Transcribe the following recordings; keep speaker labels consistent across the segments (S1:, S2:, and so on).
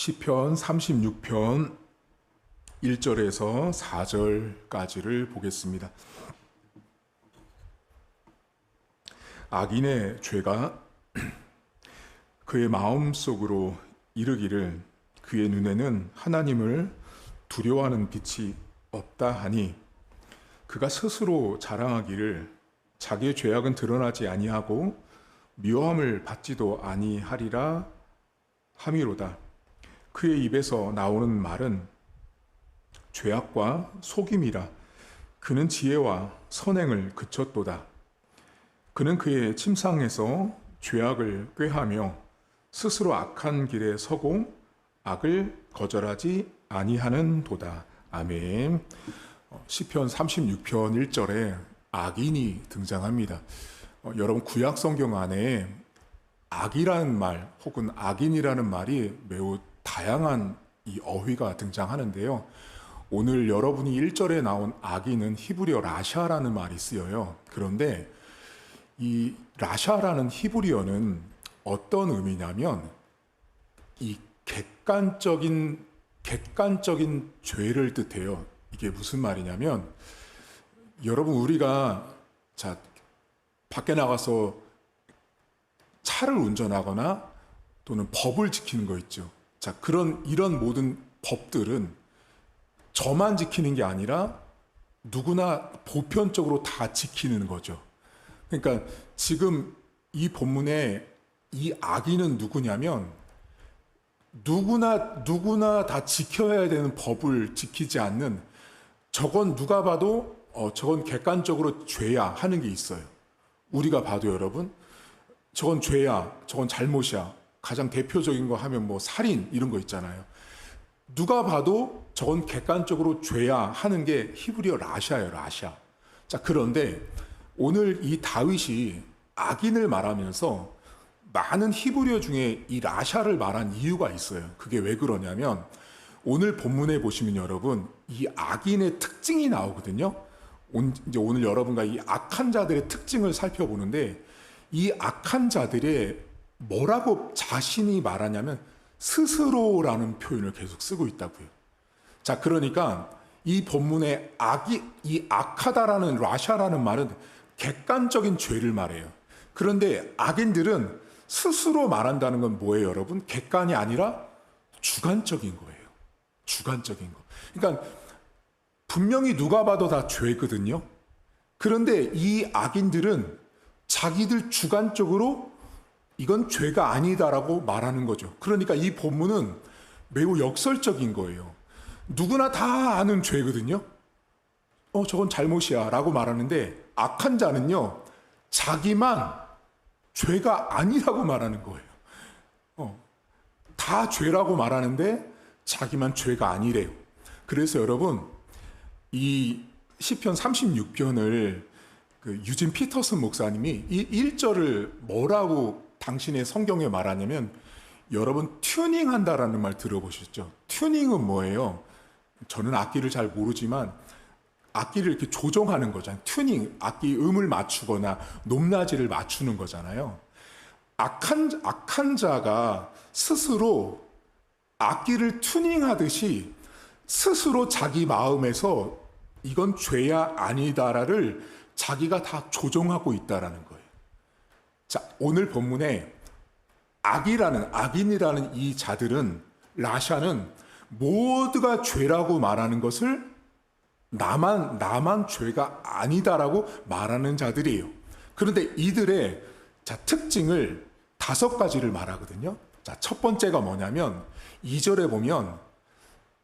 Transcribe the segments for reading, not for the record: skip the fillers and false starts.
S1: 시편 36편 1절에서 4절까지를 보겠습니다. 악인의 죄가 그의 마음속으로 이르기를 그의 눈에는 하나님을 두려워하는 빛이 없다 하니 그가 스스로 자랑하기를 자기의 죄악은 드러나지 아니하고 미워함을 받지도 아니하리라 함이로다. 그의 입에서 나오는 말은 죄악과 속임이라. 그는 지혜와 선행을 그쳤도다. 그는 그의 침상에서 죄악을 꾀하며 스스로 악한 길에 서고 악을 거절하지 아니하는 도다. 아멘. 시편 36편 1절에 악인이 등장합니다. 여러분 구약 성경 안에 악이라는 말 혹은 악인이라는 말이 매우 다양한 이 어휘가 등장하는데요. 오늘 여러분이 1절에 나온 악인은 히브리어 라샤라는 말이 쓰여요. 그런데 이 라샤라는 히브리어는 어떤 의미냐면 이 객관적인 죄를 뜻해요. 이게 무슨 말이냐면 여러분 우리가 밖에 나가서 차를 운전하거나 또는 법을 지키는 거 있죠. 이런 모든 법들은 저만 지키는 게 아니라 누구나 보편적으로 다 지키는 거죠. 그러니까 지금 이 본문에 이 악인은 누구냐면 누구나 다 지켜야 되는 법을 지키지 않는, 저건 누가 봐도 저건 객관적으로 죄야 하는 게 있어요. 우리가 봐도 여러분 저건 죄야, 저건 잘못이야. 가장 대표적인 거 하면 살인 이런 거 있잖아요. 누가 봐도 저건 객관적으로 죄야 하는 게 히브리어 라샤예요, 라샤. 그런데 오늘 이 다윗이 악인을 말하면서 많은 히브리어 중에 이 라샤를 말한 이유가 있어요. 그게 왜 그러냐면 오늘 본문에 보시면 여러분 이 악인의 특징이 나오거든요. 오늘 여러분과 이 악한 자들의 특징을 살펴보는데 이 악한 자들의 뭐라고 자신이 말하냐면 스스로라는 표현을 계속 쓰고 있다고요. 그러니까 이 본문에 이 악하다라는 라샤라는 말은 객관적인 죄를 말해요. 그런데 악인들은 스스로 말한다는 건 뭐예요, 여러분? 객관이 아니라 주관적인 거예요. 주관적인 거. 그러니까 분명히 누가 봐도 다 죄거든요. 그런데 이 악인들은 자기들 주관적으로 이건 죄가 아니다라고 말하는 거죠. 그러니까 이 본문은 매우 역설적인 거예요. 누구나 다 아는 죄거든요. 저건 잘못이야 라고 말하는데 악한 자는요, 자기만 죄가 아니라고 말하는 거예요. 다 죄라고 말하는데 자기만 죄가 아니래요. 그래서 여러분 이 시편 36편을 유진 피터슨 목사님이 이 1절을 뭐라고 당신의 성경에 말하냐면, 여러분 튜닝한다라는 말 들어보셨죠? 튜닝은 뭐예요? 저는 악기를 잘 모르지만 악기를 이렇게 조정하는 거잖아요. 튜닝, 악기 음을 맞추거나 높낮이를 맞추는 거잖아요. 악한 자가 스스로 악기를 튜닝하듯이 스스로 자기 마음에서 이건 죄야 아니다를 자기가 다 조정하고 있다라는 거예요. 오늘 본문에 악인이라는 이 자들은, 라샤는 모두가 죄라고 말하는 것을 나만 죄가 아니다라고 말하는 자들이에요. 그런데 이들의 특징을 5가지를 말하거든요. 첫 번째가 뭐냐면 2절에 보면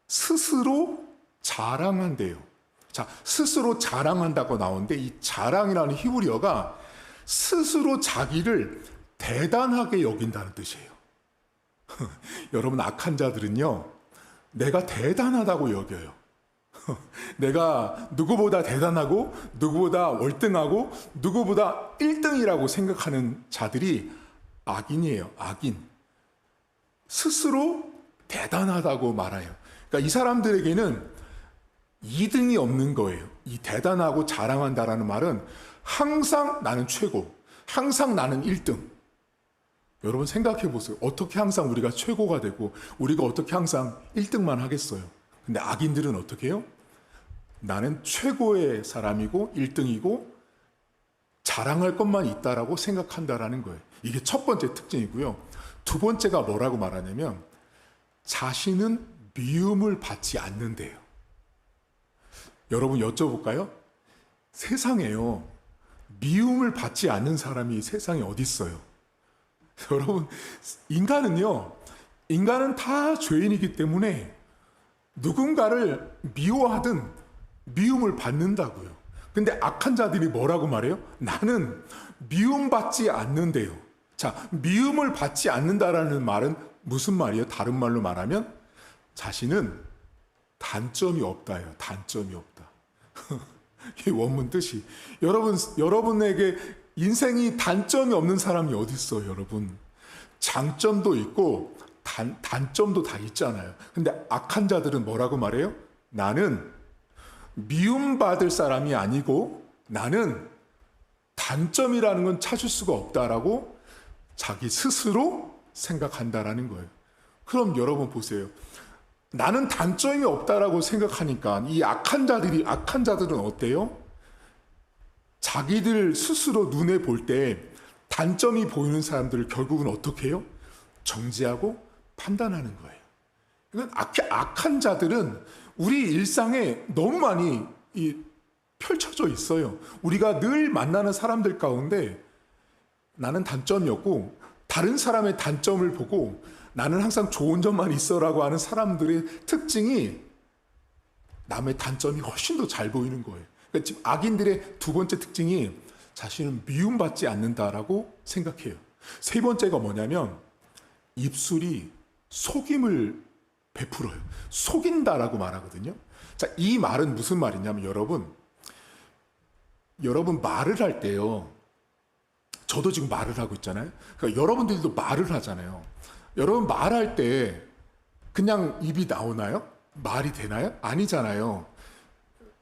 S1: 스스로 자랑한대요. 스스로 자랑한다고 나오는데 이 자랑이라는 히브리어가 스스로 자기를 대단하게 여긴다는 뜻이에요. 여러분 악한 자들은요, 내가 대단하다고 여겨요. 내가 누구보다 대단하고 누구보다 월등하고 누구보다 1등이라고 생각하는 자들이 악인이에요. 악인. 스스로 대단하다고 말해요. 그러니까 이 사람들에게는 2등이 없는 거예요. 이 대단하고 자랑한다라는 말은 항상 나는 최고, 항상 나는 1등. 여러분 생각해 보세요. 어떻게 항상 우리가 최고가 되고 우리가 어떻게 항상 1등만 하겠어요. 근데 악인들은 어떻게 해요? 나는 최고의 사람이고 1등이고 자랑할 것만 있다라고 생각한다라는 거예요. 이게 첫 번째 특징이고요. 두 번째가 뭐라고 말하냐면 자신은 미움을 받지 않는데요. 여러분 여쭤볼까요? 세상에요. 미움을 받지 않는 사람이 세상에 어디 있어요? 여러분 인간은 다 죄인이기 때문에 누군가를 미워하든 미움을 받는다고요. 근데 악한 자들이 뭐라고 말해요? 나는 미움받지 않는데요. 자, 미움을 받지 않는다라는 말은 무슨 말이에요? 다른 말로 말하면 자신은 단점이 없다예요. 단점이 없다. 이 원문 뜻이 여러분에게 인생이 단점이 없는 사람이 어디 있어요, 여러분? 장점도 있고 단점도 다 있잖아요. 근데 악한 자들은 뭐라고 말해요? 나는 미움받을 사람이 아니고 나는 단점이라는 건 찾을 수가 없다라고 자기 스스로 생각한다라는 거예요. 그럼 여러분 보세요. 나는 단점이 없다라고 생각하니까 이 악한 자들은 어때요? 자기들 스스로 눈에 볼 때 단점이 보이는 사람들을 결국은 어떻게 해요? 정죄하고 판단하는 거예요. 이건 악한 자들은 우리 일상에 너무 많이 펼쳐져 있어요. 우리가 늘 만나는 사람들 가운데 나는 단점이 없고 다른 사람의 단점을 보고 나는 항상 좋은 점만 있어라고 하는 사람들의 특징이 남의 단점이 훨씬 더 잘 보이는 거예요. 그러니까 지금 악인들의 두 번째 특징이 자신은 미움받지 않는다라고 생각해요. 세 번째가 뭐냐면 입술이 속임을 베풀어요. 속인다라고 말하거든요. 자, 이 말은 무슨 말이냐면 여러분 말을 할 때요. 저도 지금 말을 하고 있잖아요. 그러니까 여러분들도 말을 하잖아요. 여러분 말할 때 그냥 입이 나오나요? 말이 되나요? 아니잖아요.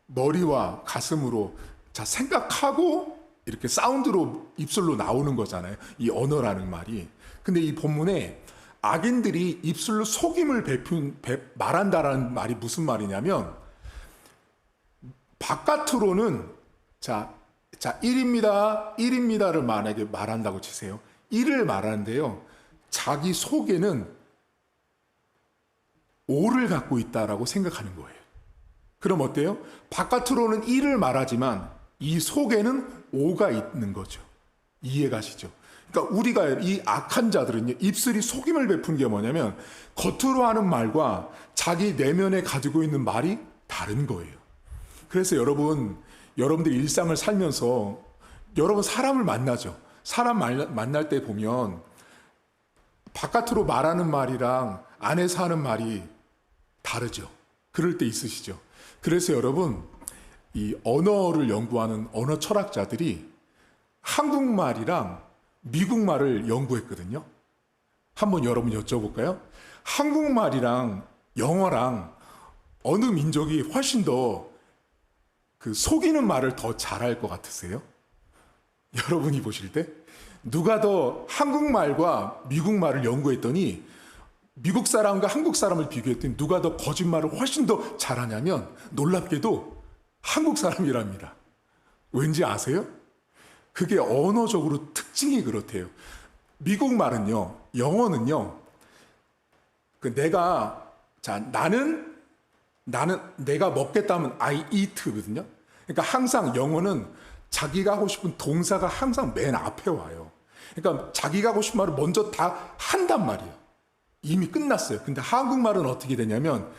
S1: 머리와 가슴으로 생각하고 이렇게 사운드로 입술로 나오는 거잖아요. 이 언어라는 말이. 근데 이 본문에 악인들이 입술로 속임을 말한다라는 말이 무슨 말이냐면 바깥으로는 1입니다를 만약에 말한다고 치세요. 1을 말하는데요. 자기 속에는 5를 갖고 있다라고 생각하는 거예요. 그럼 어때요? 바깥으로는 1을 말하지만 이 속에는 5가 있는 거죠. 이해가시죠? 그러니까 우리가 이 악한 자들은요, 입술이 속임을 베푸는 게 뭐냐면 겉으로 하는 말과 자기 내면에 가지고 있는 말이 다른 거예요. 그래서 여러분들 일상을 살면서 여러분 사람을 만나죠. 사람 만날 때 보면 바깥으로 말하는 말이랑 안에서 하는 말이 다르죠. 그럴 때 있으시죠. 그래서 여러분 이 언어를 연구하는 언어 철학자들이 한국말이랑 미국말을 연구했거든요. 한번 여러분 여쭤볼까요? 한국말이랑 영어랑 어느 민족이 훨씬 더 속이는 말을 더 잘할 것 같으세요? 여러분이 보실 때 누가 더 한국말과 미국말을 연구했더니 미국 사람과 한국 사람을 비교했더니 누가 더 거짓말을 훨씬 더 잘하냐면 놀랍게도 한국 사람이랍니다. 왠지 아세요? 그게 언어적으로 특징이 그렇대요. 미국 말은요, 영어는요, 나는 내가 먹겠다면 I eat거든요. 그러니까 항상 영어는 자기가 하고 싶은 동사가 항상 맨 앞에 와요. 그러니까 자기가 하고 싶은 말을 먼저 다 한단 말이에요. 이미 끝났어요. 근데 한국말은 어떻게 되냐면,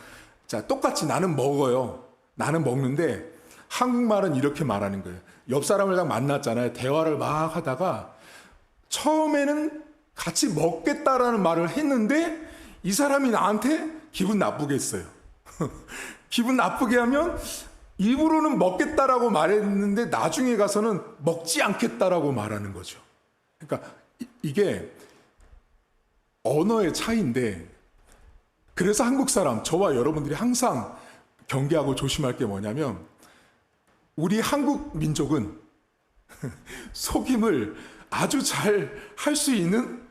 S1: 똑같이 나는 먹어요. 나는 먹는데, 한국말은 이렇게 말하는 거예요. 옆 사람을 딱 만났잖아요. 대화를 막 하다가, 처음에는 같이 먹겠다라는 말을 했는데, 이 사람이 나한테 기분 나쁘게 했어요. 기분 나쁘게 하면, 일부러는 먹겠다라고 말했는데, 나중에 가서는 먹지 않겠다라고 말하는 거죠. 그러니까, 이게, 언어의 차이인데 그래서 한국 사람, 저와 여러분들이 항상 경계하고 조심할 게 뭐냐면 우리 한국 민족은 속임을 아주 잘 할 수 있는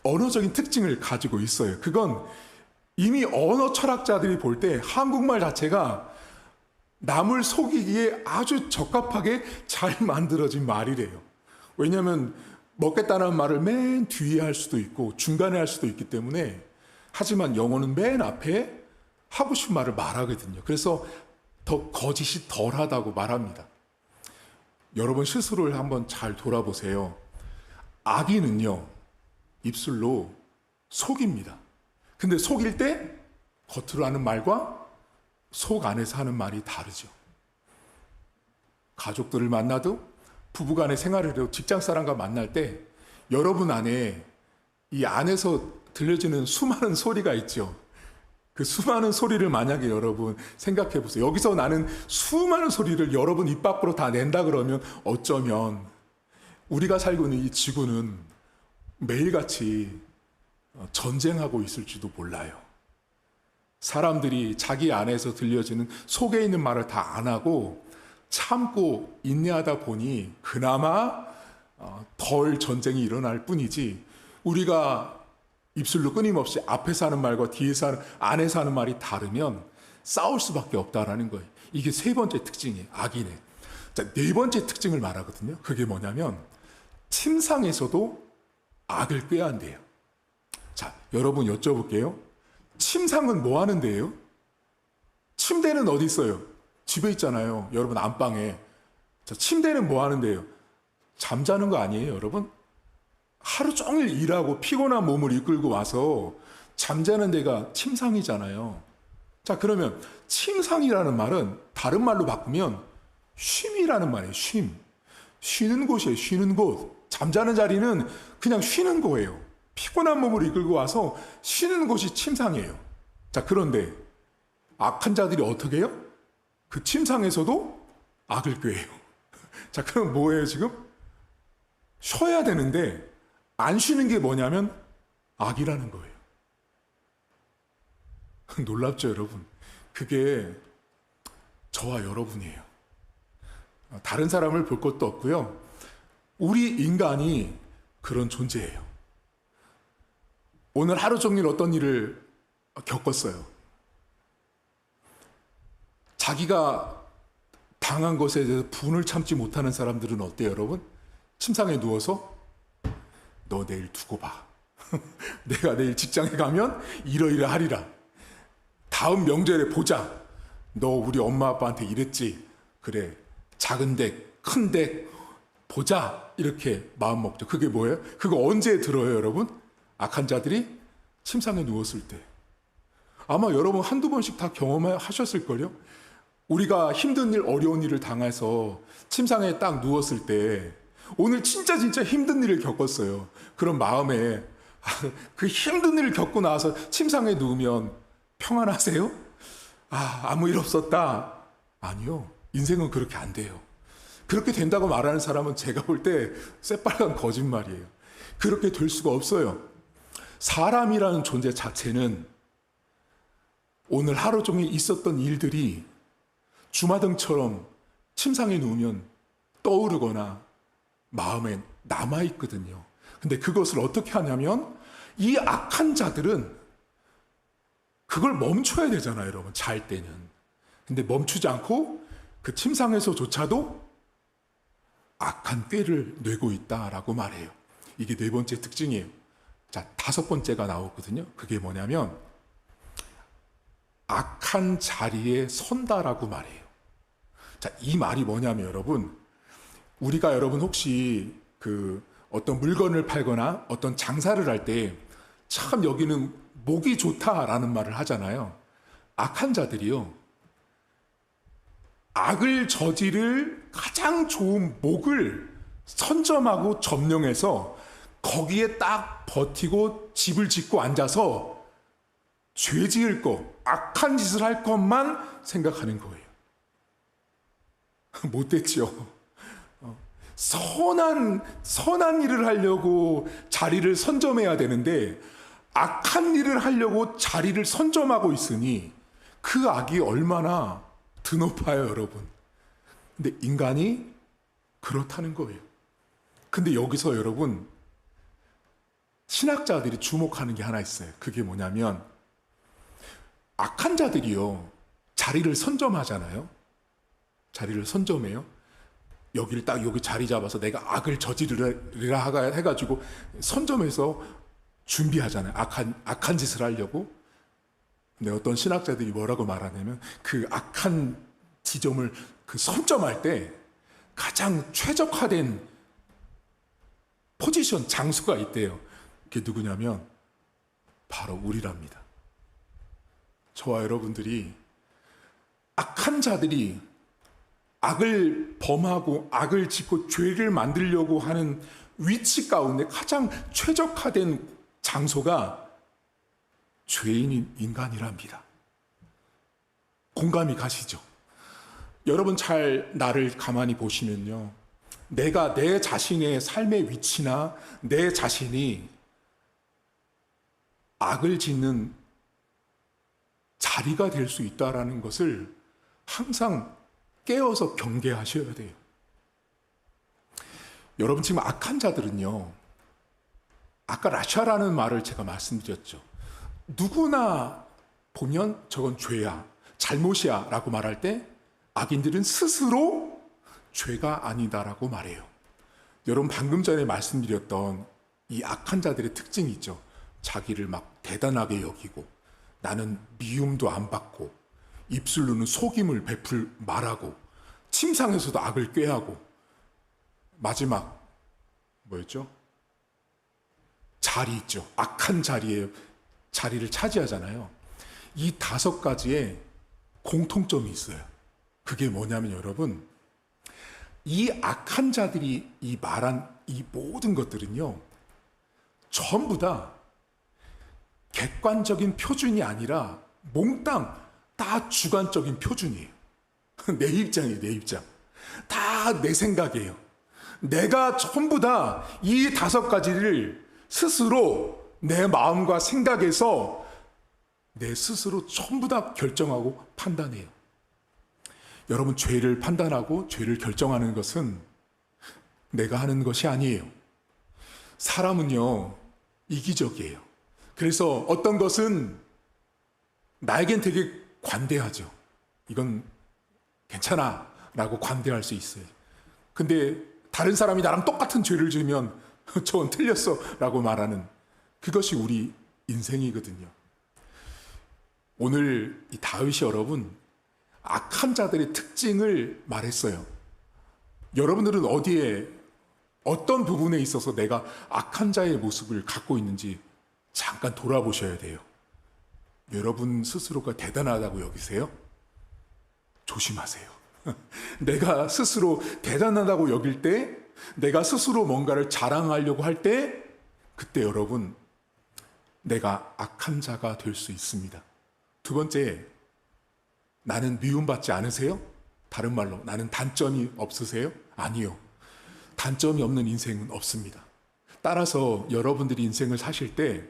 S1: 언어적인 특징을 가지고 있어요. 그건 이미 언어 철학자들이 볼 때 한국말 자체가 남을 속이기에 아주 적합하게 잘 만들어진 말이래요. 왜냐하면 먹겠다는 말을 맨 뒤에 할 수도 있고 중간에 할 수도 있기 때문에, 하지만 영어는 맨 앞에 하고 싶은 말을 말하거든요. 그래서 더 거짓이 덜하다고 말합니다. 여러분 스스로를 한번 잘 돌아보세요. 악인은요, 입술로 속입니다. 근데 속일 때 겉으로 하는 말과 속 안에서 하는 말이 다르죠. 가족들을 만나도, 부부간의 생활을 해도, 직장 사람과 만날 때 여러분 안에, 이 안에서 들려지는 수많은 소리가 있죠. 그 수많은 소리를 만약에 여러분 생각해 보세요. 여기서 나는 수많은 소리를 여러분 입 밖으로 다 낸다 그러면 어쩌면 우리가 살고 있는 이 지구는 매일같이 전쟁하고 있을지도 몰라요. 사람들이 자기 안에서 들려지는 속에 있는 말을 다 안 하고 참고 인내하다 보니 그나마 덜 전쟁이 일어날 뿐이지, 우리가 입술로 끊임없이 앞에서 하는 말과 뒤에서 하는, 안에서 하는 말이 다르면 싸울 수밖에 없다라는 거예요. 이게 세 번째 특징이에요. 악인의. 자, 네 번째 특징을 말하거든요. 그게 뭐냐면 침상에서도 악을 꾀한대요. 자, 여러분 여쭤볼게요. 침상은 뭐 하는 데예요? 침대는 어디 있어요? 집에 있잖아요. 여러분 안방에. 자, 침대는 뭐 하는 데예요? 잠자는 거 아니에요, 여러분? 하루 종일 일하고 피곤한 몸을 이끌고 와서 잠자는 데가 침상이잖아요. 자, 그러면 침상이라는 말은 다른 말로 바꾸면 쉼이라는 말이에요. 쉼. 쉬는 곳이에요. 쉬는 곳. 잠자는 자리는 그냥 쉬는 거예요. 피곤한 몸을 이끌고 와서 쉬는 곳이 침상이에요. 자, 그런데 악한 자들이 어떻게 해요? 그 침상에서도 악을 꾀해요. 자, 그럼 뭐예요, 지금? 쉬어야 되는데 안 쉬는 게 뭐냐면 악이라는 거예요. 놀랍죠, 여러분? 그게 저와 여러분이에요. 다른 사람을 볼 것도 없고요. 우리 인간이 그런 존재예요. 오늘 하루 종일 어떤 일을 겪었어요. 자기가 당한 것에 대해서 분을 참지 못하는 사람들은 어때요, 여러분? 침상에 누워서 너 내일 두고 봐. 내가 내일 직장에 가면 이러이러하리라. 다음 명절에 보자. 너 우리 엄마 아빠한테 이랬지. 그래, 작은 댁, 큰 댁 보자. 이렇게 마음 먹죠. 그게 뭐예요? 그거 언제 들어요, 여러분? 악한 자들이 침상에 누웠을 때. 아마 여러분 한두 번씩 다 경험하셨을걸요? 우리가 힘든 일, 어려운 일을 당해서 침상에 딱 누웠을 때, 오늘 진짜 힘든 일을 겪었어요. 그런 마음에 그 힘든 일을 겪고 나서 침상에 누우면 평안하세요? 아무 일 없었다. 아니요. 인생은 그렇게 안 돼요. 그렇게 된다고 말하는 사람은 제가 볼 때 새빨간 거짓말이에요. 그렇게 될 수가 없어요. 사람이라는 존재 자체는 오늘 하루 종일 있었던 일들이 주마등처럼 침상에 누우면 떠오르거나 마음에 남아있거든요. 근데 그것을 어떻게 하냐면, 이 악한 자들은 그걸 멈춰야 되잖아요, 여러분. 잘 때는. 근데 멈추지 않고 그 침상에서조차도 악한 꾀를 뇌고 있다라고 말해요. 이게 네 번째 특징이에요. 자, 다섯 번째가 나오거든요. 그게 뭐냐면 악한 자리에 선다라고 말해요. 자, 이 말이 뭐냐면 여러분, 우리가 여러분 혹시 그 어떤 물건을 팔거나 어떤 장사를 할 때 참 여기는 목이 좋다라는 말을 하잖아요. 악한 자들이요, 악을 저지를 가장 좋은 목을 선점하고 점령해서 거기에 딱 버티고 집을 짓고 앉아서 죄 지을 거, 악한 짓을 할 것만 생각하는 거예요. 못됐죠. 선한 일을 하려고 자리를 선점해야 되는데 악한 일을 하려고 자리를 선점하고 있으니 그 악이 얼마나 드높아요, 여러분. 근데 인간이 그렇다는 거예요. 근데 여기서 여러분, 신학자들이 주목하는 게 하나 있어요. 그게 뭐냐면 악한 자들이요, 자리를 선점하잖아요. 자리를 선점해요. 여기를 딱 여기 자리 잡아서 내가 악을 저지르라 해가지고 선점해서 준비하잖아요. 악한 짓을 하려고. 근데 어떤 신학자들이 뭐라고 말하냐면 그 악한 지점을 그 선점할 때 가장 최적화된 포지션, 장소가 있대요. 그게 누구냐면 바로 우리랍니다. 저와 여러분들이 악한 자들이 악을 범하고 악을 짓고 죄를 만들려고 하는 위치 가운데 가장 최적화된 장소가 죄인인 인간이랍니다. 공감이 가시죠? 여러분 잘 나를 가만히 보시면요, 내가 내 자신의 삶의 위치나 내 자신이 악을 짓는 자리가 될 수 있다라는 것을 항상 깨어서 경계하셔야 돼요. 여러분, 지금 악한 자들은요, 아까 라샤라는 말을 제가 말씀드렸죠. 누구나 보면 저건 죄야, 잘못이야 라고 말할 때 악인들은 스스로 죄가 아니다라고 말해요. 여러분, 방금 전에 말씀드렸던 이 악한 자들의 특징이 있죠. 자기를 막 대단하게 여기고, 나는 미움도 안 받고, 입술로는 속임을 베풀 말하고, 침상에서도 악을 꾀하고, 마지막 뭐였죠? 자리 있죠. 악한 자리를 차지하잖아요. 이 5가지의 공통점이 있어요. 그게 뭐냐면 여러분, 이 악한 자들이 이 말한 이 모든 것들은요, 전부 다 객관적인 표준이 아니라 몽땅 다 주관적인 표준이에요. 내 입장이에요, 내 입장. 다 내 생각이에요. 내가 전부 다 이 5가지를 스스로 내 마음과 생각에서 내 스스로 전부 다 결정하고 판단해요. 여러분, 죄를 판단하고 죄를 결정하는 것은 내가 하는 것이 아니에요. 사람은요, 이기적이에요. 그래서 어떤 것은 나에겐 되게 관대하죠. 이건 괜찮아 라고 관대할 수 있어요. 근데 다른 사람이 나랑 똑같은 죄를 지으면 저건 틀렸어 라고 말하는, 그것이 우리 인생이거든요. 오늘 이 다윗이 여러분 악한 자들의 특징을 말했어요. 여러분들은 어디에, 어떤 부분에 있어서 내가 악한 자의 모습을 갖고 있는지 잠깐 돌아보셔야 돼요. 여러분 스스로가 대단하다고 여기세요? 조심하세요. 내가 스스로 대단하다고 여길 때, 내가 스스로 뭔가를 자랑하려고 할 때, 그때 여러분 내가 악한 자가 될 수 있습니다. 2번째, 나는 미움받지 않으세요? 다른 말로 나는 단점이 없으세요? 아니요. 단점이 없는 인생은 없습니다. 따라서 여러분들이 인생을 사실 때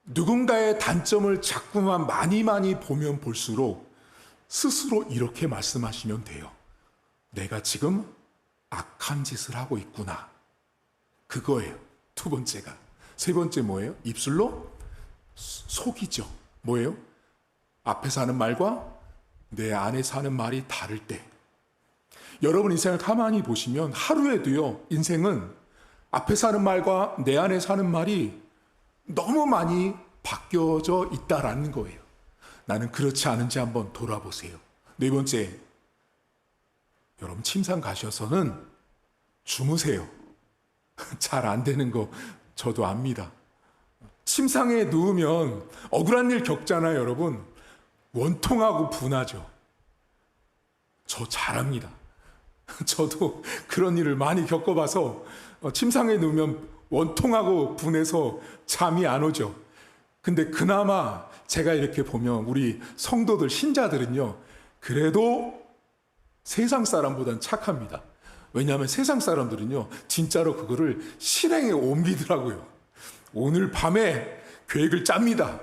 S1: 누군가의 단점을 자꾸만 많이 보면 볼수록 스스로 이렇게 말씀하시면 돼요. 내가 지금 악한 짓을 하고 있구나. 그거예요. 2번째가. 3번째 뭐예요? 입술로 속이죠. 뭐예요? 앞에서 하는 말과 내 안에서 하는 말이 다를 때. 여러분 인생을 가만히 보시면 하루에도요, 인생은 앞에서 하는 말과 내 안에서 하는 말이 너무 많이 바뀌어져 있다라는 거예요. 나는 그렇지 않은지 한번 돌아보세요. 4번째, 여러분 침상 가셔서는 주무세요. 잘 안 되는 거 저도 압니다. 침상에 누우면 억울한 일 겪잖아요, 여러분. 원통하고 분하죠. 저 잘합니다. 저도 그런 일을 많이 겪어봐서 침상에 누우면 원통하고 분해서 잠이 안 오죠. 근데 그나마 제가 이렇게 보면 우리 성도들, 신자들은요, 그래도 세상 사람보단 착합니다. 왜냐하면 세상 사람들은요, 진짜로 그거를 실행에 옮기더라고요. 오늘 밤에 계획을 짭니다.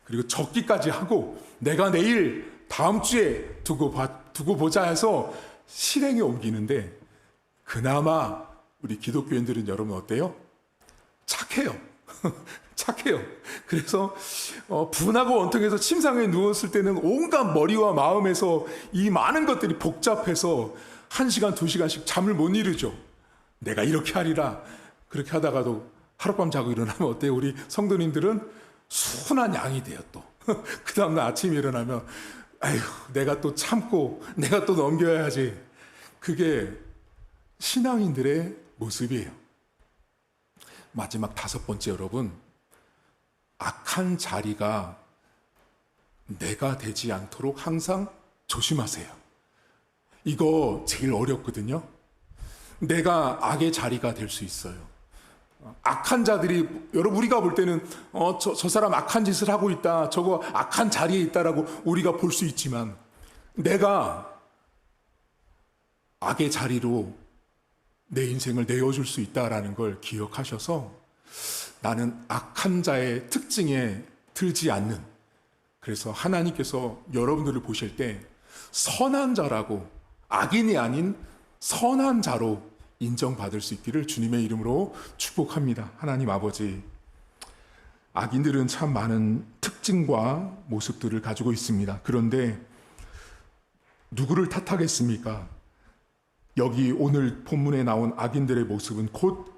S1: 그리고 적기까지 하고 내가 내일 다음 주에 두고 보자 해서 실행에 옮기는데, 그나마 우리 기독교인들은 여러분 어때요? 착해요. 착해요. 그래서 분하고 원통해서 침상에 누웠을 때는 온갖 머리와 마음에서 이 많은 것들이 복잡해서 1시간, 2시간씩 잠을 못 이루죠. 내가 이렇게 하리라. 그렇게 하다가도 하룻밤 자고 일어나면 어때요? 우리 성도님들은 순한 양이 돼요 또. 그 다음날 아침에 일어나면 아휴 내가 또 참고 내가 또 넘겨야지. 그게 신앙인들의 모습이에요. 마지막 5번째 여러분, 악한 자리가 내가 되지 않도록 항상 조심하세요. 이거 제일 어렵거든요. 내가 악의 자리가 될 수 있어요. 악한 자들이, 여러분 우리가 볼 때는 저 사람 악한 짓을 하고 있다, 저거 악한 자리에 있다라고 우리가 볼 수 있지만, 내가 악의 자리로 내 인생을 내어줄 수 있다라는 걸 기억하셔서 나는 악한 자의 특징에 들지 않는, 그래서 하나님께서 여러분들을 보실 때 선한 자라고, 악인이 아닌 선한 자로 인정받을 수 있기를 주님의 이름으로 축복합니다. 하나님 아버지, 악인들은 참 많은 특징과 모습들을 가지고 있습니다. 그런데 누구를 탓하겠습니까? 여기 오늘 본문에 나온 악인들의 모습은 곧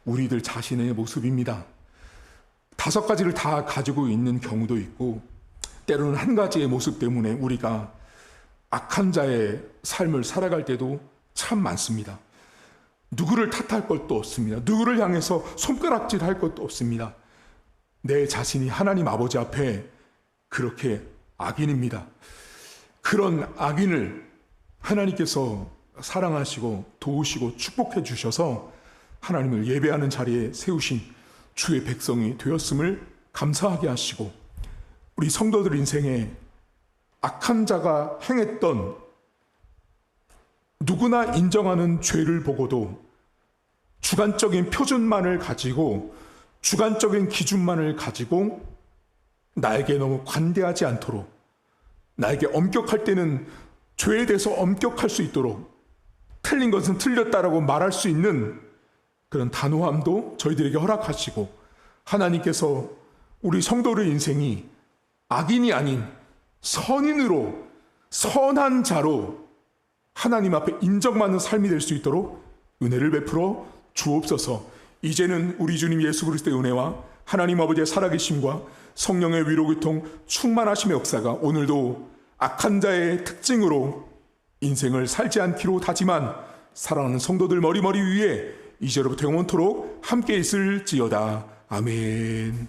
S1: 우리들 자신의 모습입니다. 5가지를 다 가지고 있는 경우도 있고, 때로는 한 가지의 모습 때문에 우리가 악한 자의 삶을 살아갈 때도 참 많습니다. 누구를 탓할 것도 없습니다. 누구를 향해서 손가락질 할 것도 없습니다. 내 자신이 하나님 아버지 앞에 그렇게 악인입니다. 그런 악인을 하나님께서 사랑하시고 도우시고 축복해 주셔서 하나님을 예배하는 자리에 세우신 주의 백성이 되었음을 감사하게 하시고, 우리 성도들 인생에 악한 자가 행했던 누구나 인정하는 죄를 보고도 주관적인 표준만을 가지고, 주관적인 기준만을 가지고 나에게 너무 관대하지 않도록, 나에게 엄격할 때는 죄에 대해서 엄격할 수 있도록, 틀린 것은 틀렸다라고 말할 수 있는 그런 단호함도 저희들에게 허락하시고, 하나님께서 우리 성도의 인생이 악인이 아닌 선인으로, 선한 자로 하나님 앞에 인정받는 삶이 될 수 있도록 은혜를 베풀어 주옵소서. 이제는 우리 주님 예수 그리스도의 은혜와 하나님 아버지의 살아계심과 성령의 위로교통 충만하심의 역사가 오늘도 악한 자의 특징으로 인생을 살지 않기로 다짐한 사랑하는 성도들 머리머리 위에 이제로부터 영원토록 함께 있을지어다. 아멘.